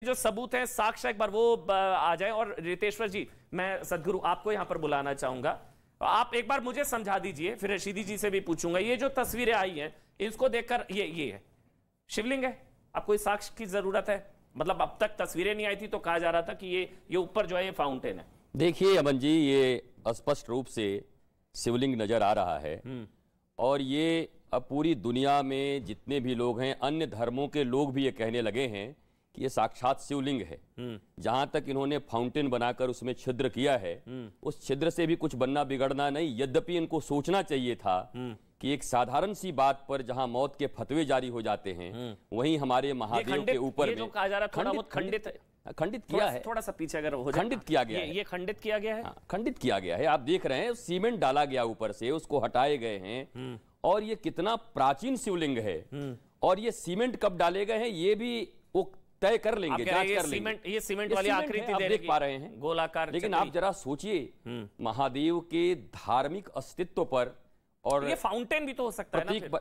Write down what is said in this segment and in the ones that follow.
जो सबूत है, साक्ष्य, एक बार वो आ जाए। और रितेश्वर जी, मैं सदगुरु आपको यहां पर बुलाना चाहूंगा। आप एक बार मुझे समझा दीजिए, फिर रशीदी जी से भी पूछूंगा। ये जो तस्वीरें आई हैं, इसको देखकर ये है शिवलिंग है? अब कोई साक्ष्य की जरूरत है? मतलब अब तक तस्वीरें नहीं आई थी तो कहा जा रहा था कि ये ऊपर जो है ये फाउंटेन है। देखिए अमन जी, ये स्पष्ट रूप से शिवलिंग नजर आ रहा है। और ये अब पूरी दुनिया में जितने भी लोग हैं, अन्य धर्मों के लोग भी ये कहने लगे हैं कि ये साक्षात शिवलिंग है। जहां तक इन्होंने फाउंटेन बनाकर उसमें छिद्र किया है, उस छिद्र से भी कुछ बनना बिगड़ना नहीं। यद्यपि इनको सोचना चाहिए था कि एक साधारण सी बात पर जहां मौत के फतवे जारी हो जाते हैं, वहीं हमारे महादेव के ऊपर जो कहा जा रहा है थोड़ा बहुत खंडित किया है। थोड़ा सा पीछे अगर हो जाए, खंडित किया गया है। ये खंडित किया गया है। खंडित किया गया है। आप देख रहे हैं सीमेंट डाला गया ऊपर से, उसको हटाए गए हैं। और ये कितना प्राचीन शिवलिंग है। और ये सीमेंट कब डाले गए हैं ये भी वो तय कर लेंगे, जांच कर लेंगे। ये सीमेंट वाली आकृति देख पा रहे हैं, गोलाकार। लेकिन आप जरा सोचिए महादेव के धार्मिक अस्तित्व पर। और ये फाउंटेन भी तो हो सकता है ना?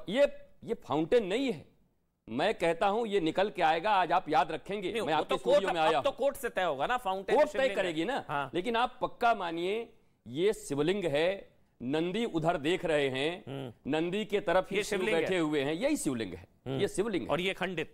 ये फाउंटेन नहीं है। मैं कहता हूं ये निकल के आएगा, आज आप याद रखेंगे। मैं आपके स्टूडियो में आया हूं, तो कोर्ट से तय होगा ना, फाउंटेन कोर्ट तय करेगी ना। लेकिन आप पक्का मानिए ये शिवलिंग है। नंदी उधर देख रहे हैं, नंदी के तरफ ये शिव बैठे हुए हैं, यही शिवलिंग है। ये शिवलिंग है। और ये खंडित,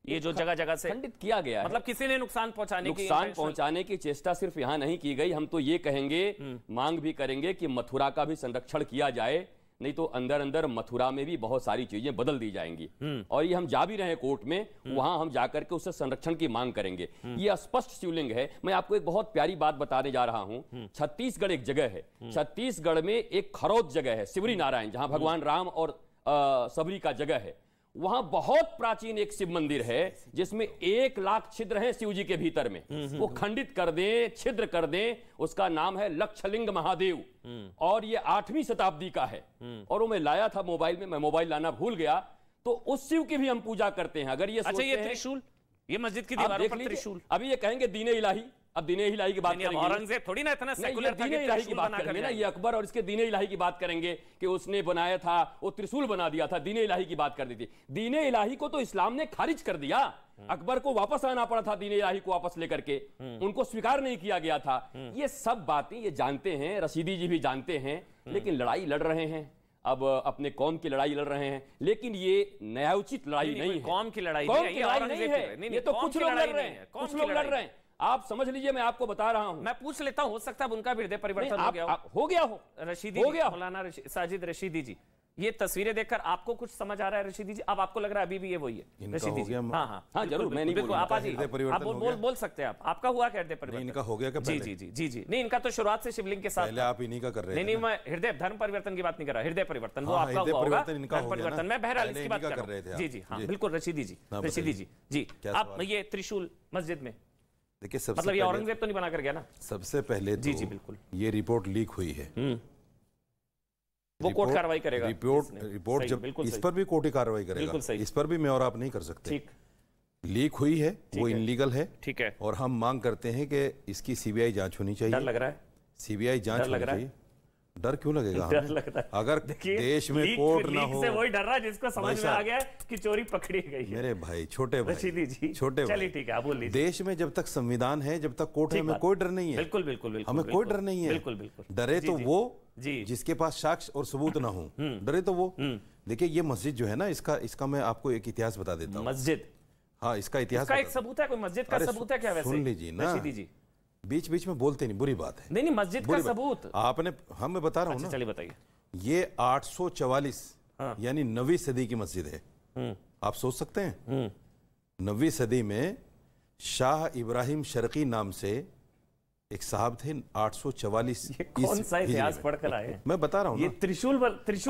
ये जो जगह जगह से खंडित किया गया है। मतलब किसी ने नुकसान पहुंचाने की चेष्टा सिर्फ यहां नहीं की गई। हम तो ये कहेंगे, मांग भी करेंगे कि मथुरा का भी संरक्षण किया जाए, नहीं तो अंदर अंदर मथुरा में भी बहुत सारी चीजें बदल दी जाएंगी। और ये हम जा भी रहे हैं कोर्ट में, वहां हम जाकर के उससे संरक्षण की मांग करेंगे। ये स्पष्ट शिवलिंग है। मैं आपको एक बहुत प्यारी बात बताने जा रहा हूं। छत्तीसगढ़ एक जगह है, छत्तीसगढ़ में एक खरौद जगह है, शिवरी नारायण, जहां भगवान राम और सबरी का जगह है। वहां बहुत प्राचीन एक शिव मंदिर है जिसमें 1 लाख छिद्र हैं शिव जी के भीतर में। वो खंडित कर दें, छिद्र कर दें। उसका नाम है लक्षलिंग महादेव। और ये 8वीं शताब्दी का है। और वो मैं लाया था मोबाइल में, मैं मोबाइल लाना भूल गया। तो उस शिव की भी हम पूजा करते हैं। अगर ये अच्छा, ये त्रिशूल, ये मस्जिद की दीवारों पर त्रिशूल। अभी ये कहेंगे दीने इलाही। अब दीने इलाही की बात करेंगे, औरंगजेब थोड़ी ना इतना सेकुलर था, दीने इलाही की बात करेंगे ना। ये अकबर और इसके दीने इलाही की बात करेंगे कि उसने बनाया था, वो त्रिशूल बना दिया था। दीने इलाही की बात कर दी थी। दीने इलाही को तो इस्लाम ने खारिज कर दिया। अकबर को वापस आना पड़ा था दीने इलाही को वापस लेकर के, उनको स्वीकार नहीं किया गया था। ये सब बातें ये जानते हैं, रशीदी जी भी जानते हैं। लेकिन लड़ाई लड़ रहे हैं, अब अपने कौम की लड़ाई लड़ रहे हैं। लेकिन ये न्यायोचित लड़ाई नहीं है, कौम की लड़ाई नहीं है। ये तो कुछ लोग लड़ रहे हैं, कुछ लोग लड़ रहे हैं। आप समझ लीजिए, मैं आपको बता रहा हूं। मैं पूछ लेता हूं, हो सकता है उनका भी हृदय परिवर्तन हो गया हो। रशीदी, हो गया। मौलाना साजिद रशीदी जी, ये तस्वीरें देखकर आपको कुछ समझ आ रहा है रशीदी जी? अब आपको लग रहा है अभी भी ये वही है रशीदी जी? हाँ जरूर, मैं नहीं बोलूंगा। आप बोल सकते हैं। आपका हुआ क्या हृदय परिवर्तन? इनका हो गया क्या? जी। नहीं, इनका तो शुरुआत से शिवलिंग के साथ पहले आप इन्हीं का कर रहे हैं। नहीं, मैं हृदय धर्म परिवर्तन की बात नहीं कर रहा। हृदय परिवर्तन वो आपका हुआ होगा, धर्म परिवर्तन मैं बहरहाल इसकी बात कर रहे थे। जी हाँ बिल्कुल रशीदी जी। आप ये त्रिशूल मस्जिद में, देखिए मतलब ये औरंगजेब तो नहीं बना कर गया ना? सबसे पहले तो जी बिल्कुल, ये रिपोर्ट लीक हुई है। वो कोर्ट कार्रवाई करेगा। रिपोर्ट जब इस पर भी कोर्ट ही कार्रवाई करेगा। इस पर भी मैं और आप नहीं कर सकते। ठीक, लीक हुई है, वो इनलीगल है। ठीक है। और हम मांग करते हैं कि इसकी सीबीआई जांच होनी चाहिए। डर लग रहा है? सीबीआई जांच होनी चाहिए। डर क्यों लगेगा? डर लगता है। अगर देश में कोर्ट ना हो, से वही डर रहा है जिसको समझ में आ गया कि चोरी पकड़ी गई है। मेरे भाई, छोटे भाई, छोटे भाई, चलिए ठीक है, आप बोल लीजिए। देश में जब तक संविधान है, जब तक कोर्ट है, हमें कोई डर नहीं है। बिल्कुल हमें कोई डर नहीं है। बिल्कुल। डरे तो वो जिसके पास साक्ष्य और सबूत ना हो। डरे तो वो। देखिए ये मस्जिद जो है ना, इसका मैं आपको एक इतिहास बता देता हूँ। मस्जिद, हाँ, इसका इतिहास एक सबूत है। कोई मस्जिद का सबूत है क्या? वैसे सुन लीजिए ना, बीच बीच में बोलते नहीं, बुरी बात है। नहीं, मस्जिद का सबूत आपने, मैं बता रहा हूँ ना। चलिए बताइए। ये 844 यानी 9वीं सदी की मस्जिद है। आप सोच सकते हैं 9वीं सदी में शाह इब्राहिम शर्की नाम से एक साहब थे। 844 कौन सा इतिहास पढ़कर आए? मैं बता रहा हूँ ये त्रिशूल।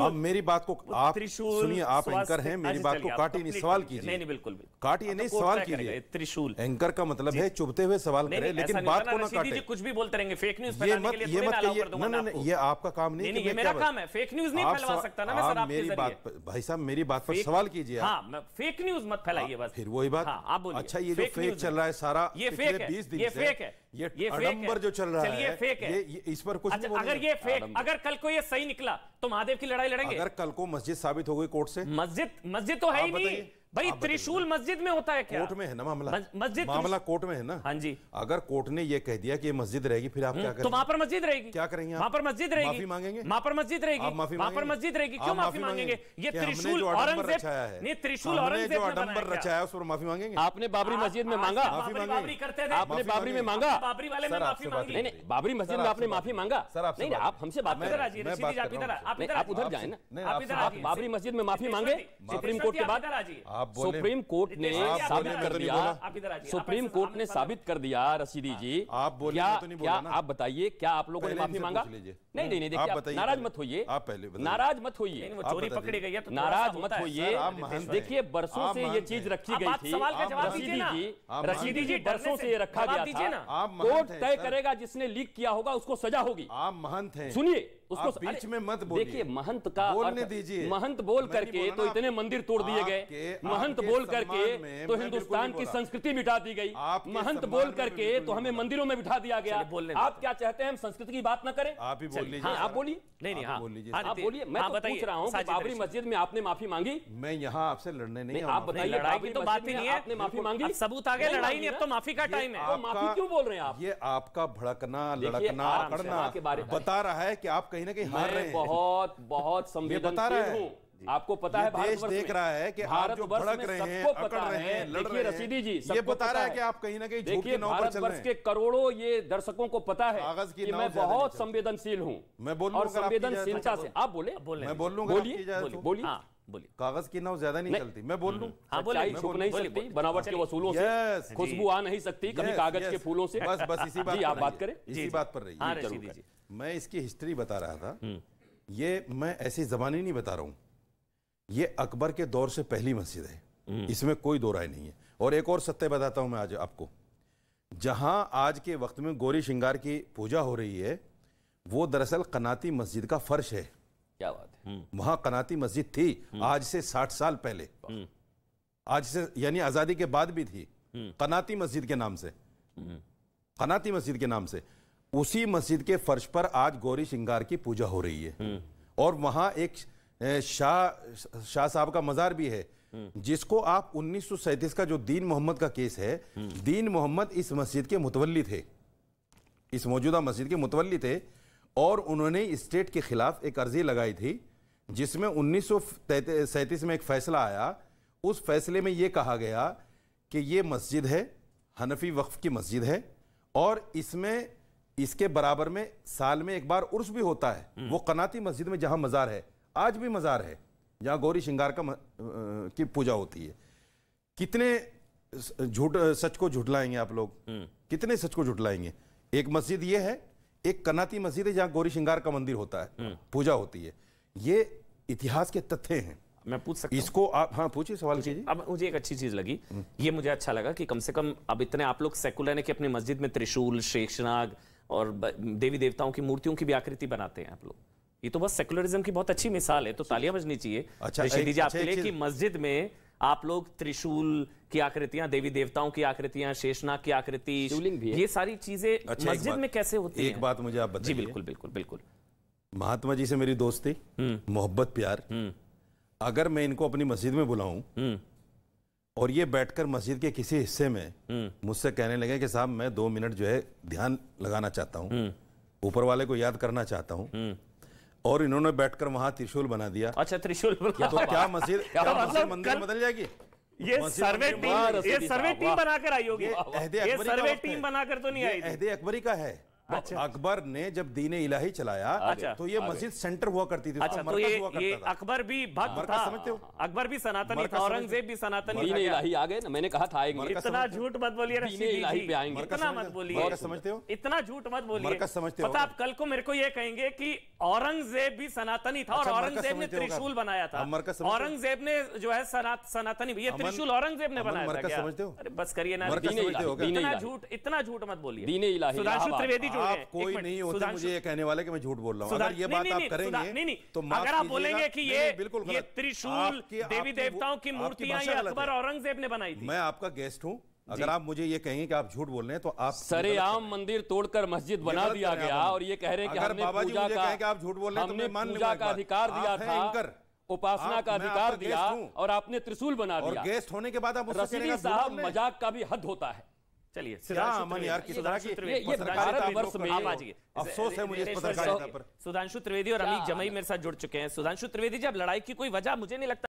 अब मेरी बात को आप सुनिए, आप एंकर हैं, मेरी बात को काटिए नहीं, सवाल कीजिए। नहीं बिल्कुल काटिए नहीं, सवाल कीजिए। त्रिशूल, एंकर का मतलब है चुभते हुए सवाल करें, लेकिन बात को ना काटे। कुछ भी बोलते रहेंगे, फेक न्यूज ये मत कहिए। ये आपका काम नहीं, ये मेरा काम है। फेक न्यूज नहीं फैलवा सकता ना मैं सर आपके जरिए। भाई साहब, मेरी बात पर सवाल कीजिए। हाँ, फेक न्यूज मत फैलाइए बस। फिर वही बात। आप बोलिए। अच्छा, ये जो फेक चल रहा है सारा, ये फेक है, ये फेक है, ये आडंबर जो चल रहा है, ये फेक है। इस पर कुछ अच्छा, अगर ये फेक, अगर कल को ये सही निकला तो महादेव की लड़ाई लड़ेंगे? अगर कल को मस्जिद साबित हो गई कोर्ट से? मस्जिद तो है ही नहीं। भाई त्रिशूल मस्जिद में होता है क्या? कोर्ट में है ना मामला, मस्जिद मामला कोर्ट में है ना। हाँ जी। अगर कोर्ट ने ये कह दिया कि ये मस्जिद रहेगी, फिर आप क्या करेंगे? तो वहां पर मस्जिद रहेगी। क्या करेंगे? वहां पर मस्जिद रहेगी, माफी मांगेंगे? वहां पर मस्जिद रहेगी, आप माफी वहां पर मांगेंगे? मस्जिद रहेगी। क्यों आप माफी मांगेंगे? ये त्रिशूल औरंगजेब, नहीं त्रिशूल औरंगजेब ने आडंबर रचाया है, उस पर माफी मांगेंगे? आपने बाबरी मस्जिद में मांगा? बाबरी करते थे, आपने बाबरी में मांगा? बाबरी वाले में माफी मांगी। नहीं नहीं, बाबरी मस्जिद में आपने माफी मांगा? नहीं आप हमसे बात कर रहे हैं, आप उधर जाए ना। आप बाबरी मस्जिद में माफी मांगे सुप्रीम कोर्ट के बाद? सुप्रीम कोर्ट ने साबित कर दिया, सुप्रीम कोर्ट ने साबित कर दिया रशीदी जी। आप बोलिए, क्या आप बताइए, क्या आप लोगों ने माफी मांगा? नहीं नहीं नहीं, देखिए नाराज मत होइए, आप पहले नाराज मत होइए, चोरी पकड़ी गई है तो नाराज मत होइए। देखिए बरसों से ये चीज रखी गई थी रशीदी जी, बरसों से ये रखा गया था। कोर्ट तय करेगा, जिसने लीक किया होगा उसको सजा होगी। आप महंत हैं, सुनिए उसको बीच में मत बोलिए। देखिए महंत का बोलने दीजिए। महंत बोल करके तो इतने मंदिर तोड़ दिए गए, महंत बोल करके तो हिंदुस्तान की संस्कृति मिटा दी गई, महंत बोल करके तो हमें मंदिरों में बिठा दिया गया। आप क्या चाहते हैं हम संस्कृति की बात ना करें? आप ही बोल लीजिए। आप बोलिए। नहीं आप बोलिए। मैं तो पूछ रहा हूँ बाबरी मस्जिद में आपने माफी मांगी? मैं यहाँ आपसे लड़ने नहीं, आप बताइए, लड़ाई की तो बात ही नहीं है। आपने माफी मांगी? सबूत आ गया, लड़ाई नहीं, अब तो माफी का टाइम है। माफी क्यों बोल रहे हैं आप? ये आपका भड़कना, लड़कना, अड़ना बता रहा है कि आप कहीं ना कहीं हार रहे हैं। बहुत संवेदनशील हूँ, आपको पता है। देश देख रहा है कि आप जो भड़क रहे हैं, अकड़ रहे हैं, लड़ रहे हैं। रशीदी जी ये बता रहा है कि आप कहीं ना कहीं झूठ की नाव पर चल रहे हैं। के करोड़ों ये दर्शकों को पता है कागज की कि नाव मैं बहुत संवेदनशील हूँ। मैं बोल लूं, और संवेदनशीलता से आप बोले, मैं बोल लूंगा, बोलिए। कागज की नाव ज्यादा नहीं चलती, मैं बोल लूं। सच्चाई छुप नहीं सकती बनावट के वसूलों से, खुशबू आ नहीं सकती कभी कागज के फूलों से। बस इसी बात, आप बात करें, इसी बात पर रहिए। मैं इसकी हिस्ट्री बता रहा था, ये मैं ऐसी जबानी नहीं बता रहा हूं, ये अकबर के दौर से पहली मस्जिद है, इसमें कोई दो राय नहीं है। और एक और सत्य बताता हूं मैं आज आपको, जहां आज के वक्त में गौरी श्रृंगार की पूजा हो रही है, वो दरअसल कनाती मस्जिद का फर्श है। क्या बात है? वहां कनाती मस्जिद थी आज से 60 साल पहले, आज से यानी आजादी के बाद भी थी, कनाती मस्जिद के नाम से, कनाती मस्जिद के नाम से। उसी मस्जिद के फर्श पर आज गौरी श्रृंगार की पूजा हो रही है। और वहां एक शाह साहब का मजार भी है, जिसको आप 1937 का जो दीन मोहम्मद का केस है, दीन मोहम्मद इस मस्जिद के मुतवल्ली थे, इस मौजूदा मस्जिद के मुतवल्ली थे। और उन्होंने स्टेट के खिलाफ एक अर्जी लगाई थी, जिसमें 1937 में एक फैसला आया। उस फैसले में यह कहा गया कि यह मस्जिद है, हनफी वक्फ की मस्जिद है, और इसमें इसके बराबर में साल में एक बार उर्स भी होता है। वो कनाती मस्जिद में जहां मजार है, आज भी मजार है, जहां गौरी श्रृंगार की पूजा होती है। कितने सच को झुटलाएंगे आप लोग, कितने सच को झुटलाएंगे? एक मस्जिद ये है, एक कनाती मस्जिद है जहां गौरी श्रृंगार का मंदिर होता है, पूजा होती है। ये इतिहास के तथ्य हैं। मैं पूछ सकता हूं? इसको आप हाँ पूछिए, सवाल कीजिए। अब मुझे एक अच्छी चीज लगी, ये मुझे अच्छा लगा कि कम से कम अब इतने आप लोग सेकुलर है कि अपनी मस्जिद में त्रिशूल, शेषनाग और देवी देवताओं की मूर्तियों की भी आकृति बनाते हैं आप लोग। ये तो बस सेकुलरिज्म की बहुत अच्छी मिसाल है, तो तालियां बजनी चाहिए आपके लिए कि मस्जिद में आप लोग त्रिशूल की आकृतियां, देवी देवताओं की आकृतियां, शेषनाग की आकृति, ये सारी चीजें मस्जिद में कैसे होती हैं? एक बात मुझे आप बताइए। जी बिल्कुल बिल्कुल बिल्कुल। महात्मा जी से मेरी दोस्ती, मोहब्बत, प्यार, अगर मैं इनको अपनी मस्जिद में बुलाऊं और ये बैठकर मस्जिद के किसी हिस्से में मुझसे कहने लगे कि साहब मैं 2 मिनट जो है ध्यान लगाना चाहता हूं, ऊपर वाले को याद करना चाहता हूं, और इन्होंने बैठकर वहां त्रिशूल बना दिया। अच्छा, त्रिशूल तो क्या मस्जिद मंदिर बदल जाएगी? ये सर्वे टीम बनाकर आई होगी, ये सर्वे टीम बनाकर तो नहीं आई। अहदे अकबरी का है। अकबर ने जब दीन इलाही चलाया, तो ये मस्जिद सेंटर हुआ करती थी। अच्छा, तो ये अकबर भी भक्त था, समझते हो? अकबर भी सनातनी था, औरंगजेब भी सनातनी था। दीन इलाही आ गए ना, मैंने कहा था आएंगे। इतना झूठ मत बोलिए रशीदी जी, इतना मत बोलिए, समझते हो? इतना झूठ मत बोलिए। पता आप कल को मेरे को ये कहेंगे कि औरंगजेब भी सनातनी था और औरंगजेब ने त्रिशूल बनाया था। औरंगजेब ने जो है सनातनी, ये त्रिशूल औरंगजेब ने बनाया था क्या? अरे बस करिए ना, इतना झूठ मत बोलिए। दीन इलाही, सुधांशु त्रिवेदी आप कोई नहीं होते मुझे ये कहने वाले कि मैं झूठ बोल रहा हूं। अगर ये बात आप करेंगे तो अगर आप बोलेंगे कि ये त्रिशूल, देवी देवताओं की मूर्तियां ये अकबर औरंगजेब ने बनाई थी। मैं आपका गेस्ट हूं, अगर आप मुझे ये कहेंगे कि आप झूठ बोल रहे हैं तो आप सरेआम मंदिर तोड़कर मस्जिद बना दिया गया और ये कह रहे हैं कि हमने पूजा का, आप झूठ बोल रहे हैं तो मैं मान पूजा का अधिकार दिया था। उपासना का मैं अधिकार आपका दिया गेस्ट हूं। और आपने त्रिशूल बना और दिया। गेस्ट होने के बाद आप मुझसे कह रहे रशीदी हैं साहब, हमने- मजाक का भी हद होता है। चलिए क्या अमन यार, किस तरह की ये पत्रकारिता भारत वर्ष में आप आ जाइए। अफसोस है मुझे इस रितेश्वर पत्रकारिता जी, पर। सुधांशु त्रिवेदी और अमीक जमई मेरे साथ जुड़ चुके हैं। सुधांशु त्रिवेदी जी, अब लड़ाई की कोई वजह मुझे नहीं लगता